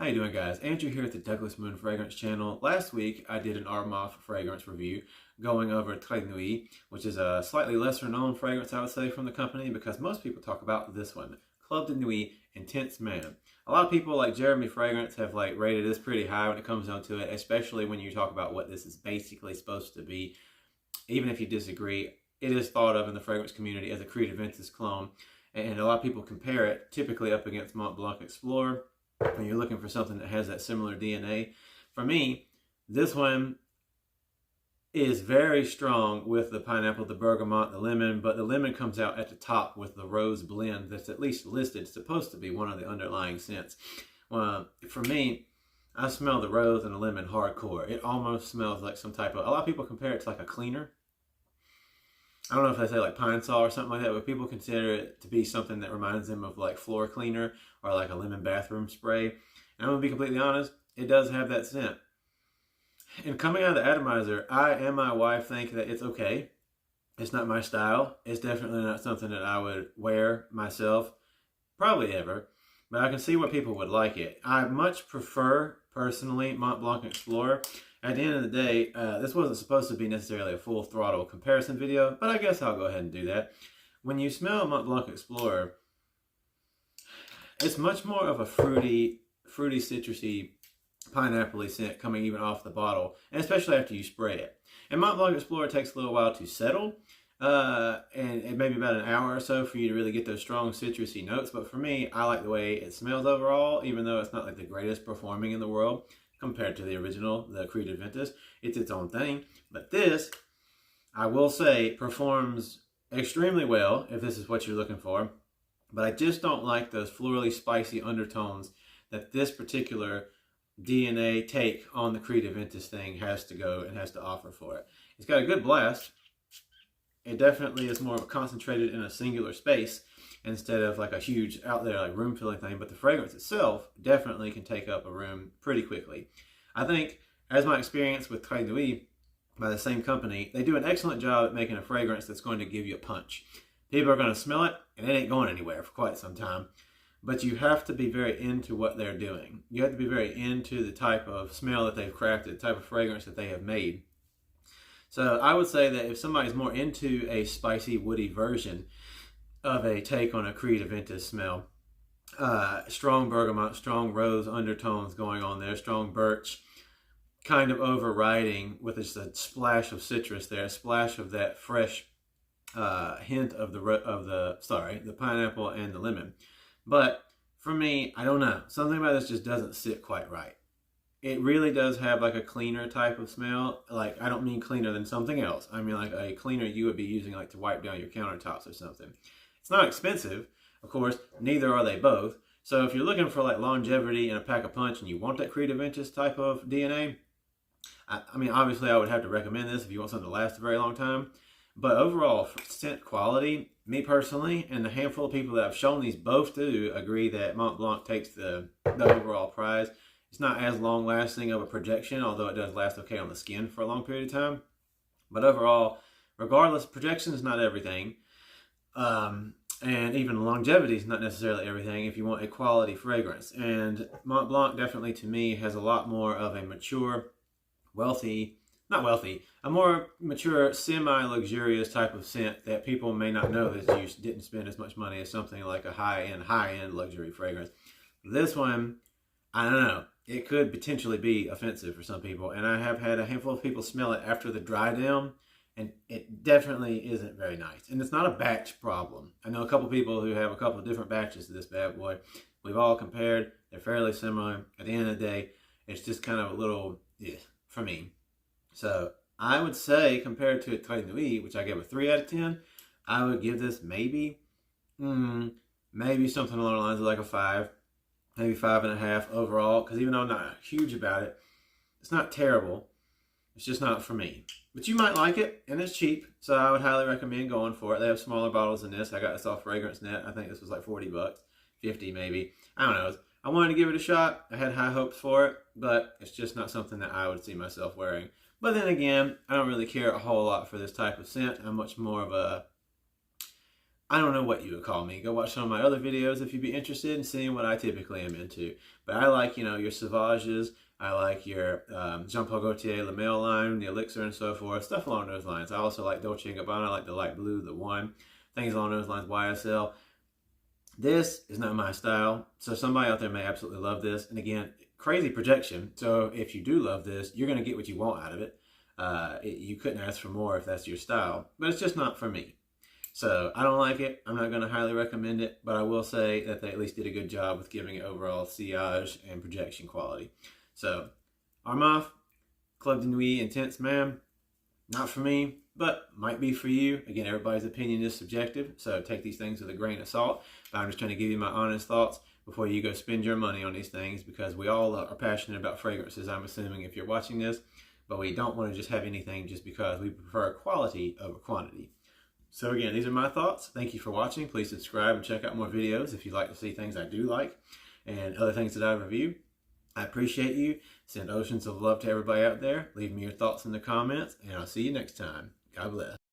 How you doing, guys? Andrew here at the Douglas Moon Fragrance channel. Last week I did an Armaf fragrance review going over Nuit, which is a slightly lesser known fragrance, I would say, from the company, because most people talk about this one, Club de Nuit Intense Man. A lot of people like Jeremy Fragrance have rated this pretty high when it comes down to it, especially when you talk about what this is basically supposed to be. Even if you disagree, it is thought of in the fragrance community as a Creed Aventus clone, and a lot of people compare it typically up against Mont Blanc Explorer when you're looking for something that has that similar DNA. For me, this one is very strong with the pineapple, the bergamot, the lemon, but the lemon comes out at the top with the rose blend that's at least listed, supposed to be one of the underlying scents. For me, I smell the rose and the lemon hardcore. It almost smells like some type of, a lot of people compare it to like a cleaner. I don't know if they say like pine sol or something like that, but people consider it to be something that reminds them of like floor cleaner or like a lemon bathroom spray. And I'm going to be completely honest, it does have that scent. And coming out of the atomizer, I and my wife think that it's okay. It's not my style. It's definitely not something that I would wear myself, probably ever. But I can see why people would like it. I much prefer, personally, Mont Blanc Explorer. At the end of the day, this wasn't supposed to be necessarily a full throttle comparison video, but I guess I'll go ahead and do that. When you smell Mont Blanc Explorer, it's much more of a fruity, citrusy, pineapple-y scent coming even off the bottle, and especially after you spray it. And Mont Blanc Explorer takes a little while to settle, and maybe about an hour or so for you to really get those strong citrusy notes. But for me, I like the way it smells overall, even though it's not like the greatest performing in the world compared to the original, the Creed Aventus. It's its own thing. But this, I will say, performs extremely well if this is what you're looking for. But I just don't like those florally spicy undertones that this particular DNA take on the Creed Aventus thing has to go and has to offer for it. It's got a good blast. It definitely is more concentrated in a singular space instead of like a huge out there like room filling thing, but the fragrance itself definitely can take up a room pretty quickly. I think, as my experience with Nuit by the same company, they do an excellent job at making a fragrance that's going to give you a punch. People are going to smell it and it ain't going anywhere for quite some time. But you have to be very into what they're doing. You have to be very into the type of smell that they've crafted, the type of fragrance that they have made. So I would say that if somebody's more into a spicy, woody version of a take on a Creed Aventus smell, strong bergamot, strong rose undertones going on there, strong birch, kind of overriding with just a splash of citrus there, a splash of that fresh hint of the pineapple and the lemon. But for me, I don't know. Something about this just doesn't sit quite right. It really does have like a cleaner type of smell. Like, I don't mean cleaner than something else. I mean like a cleaner you would be using like to wipe down your countertops or something. It's not expensive, of course, neither are they both. So if you're looking for like longevity and a pack of punch and you want that Creed Aventus type of DNA, I mean, obviously I would have to recommend this if you want something to last a very long time. But overall, for scent quality, me personally, and the handful of people that I've shown these both do agree that Mont Blanc takes the overall prize. It's not as long lasting of a projection, although it does last okay on the skin for a long period of time. But overall, regardless, projection is not everything. And even longevity is not necessarily everything if you want a quality fragrance. And Mont Blanc definitely, to me, has a lot more of a mature, a more mature, semi-luxurious type of scent that people may not know that you didn't spend as much money as something like a high-end luxury fragrance. This one, I don't know. It could potentially be offensive for some people. And I have had a handful of people smell it after the dry down, and it definitely isn't very nice. And it's not a batch problem. I know a couple people who have a couple of different batches of this bad boy. We've all compared. They're fairly similar. At the end of the day, it's just kind of a little, for me. So I would say, compared to Nuit, which I gave a 3 out of 10, I would give this maybe something along the lines of like a 5, maybe 5.5 overall. Because even though I'm not huge about it, it's not terrible. It's just not for me. But you might like it, and it's cheap, so I would highly recommend going for it. They have smaller bottles than this. I got this off Fragrance Net. I think this was like 40 bucks, 50 maybe. I don't know. I wanted to give it a shot. I had high hopes for it, but it's just not something that I would see myself wearing. But then again, I don't really care a whole lot for this type of scent. I'm much more of a I don't know what you would call me. Go watch some of my other videos if you'd be interested in seeing what I typically am into. But I like, you know, your Sauvages. I like your Jean Paul Gaultier La Male line, the Elixir and so forth, stuff along those lines. I also like Dolce & Gabbana, I like the light blue, the one, things along those lines, YSL. This is not my style, so somebody out there may absolutely love this. And again, crazy projection. So if you do love this, you're going to get what you want out of it. You couldn't ask for more if that's your style, but it's just not for me. So I don't like it. I'm not going to highly recommend it, but I will say that they at least did a good job with giving it overall sillage and projection quality. So Armaf Club de Nuit Intense, man, not for me, but might be for you. Again, everybody's opinion is subjective, so take these things with a grain of salt. But I'm just trying to give you my honest thoughts before you go spend your money on these things, because we all are passionate about fragrances, I'm assuming, if you're watching this, but we don't want to just have anything just because we prefer quality over quantity. So again, these are my thoughts. Thank you for watching. Please subscribe and check out more videos if you'd like to see things I do like and other things that I review. I appreciate you. Send oceans of love to everybody out there. Leave me your thoughts in the comments, and I'll see you next time. God bless.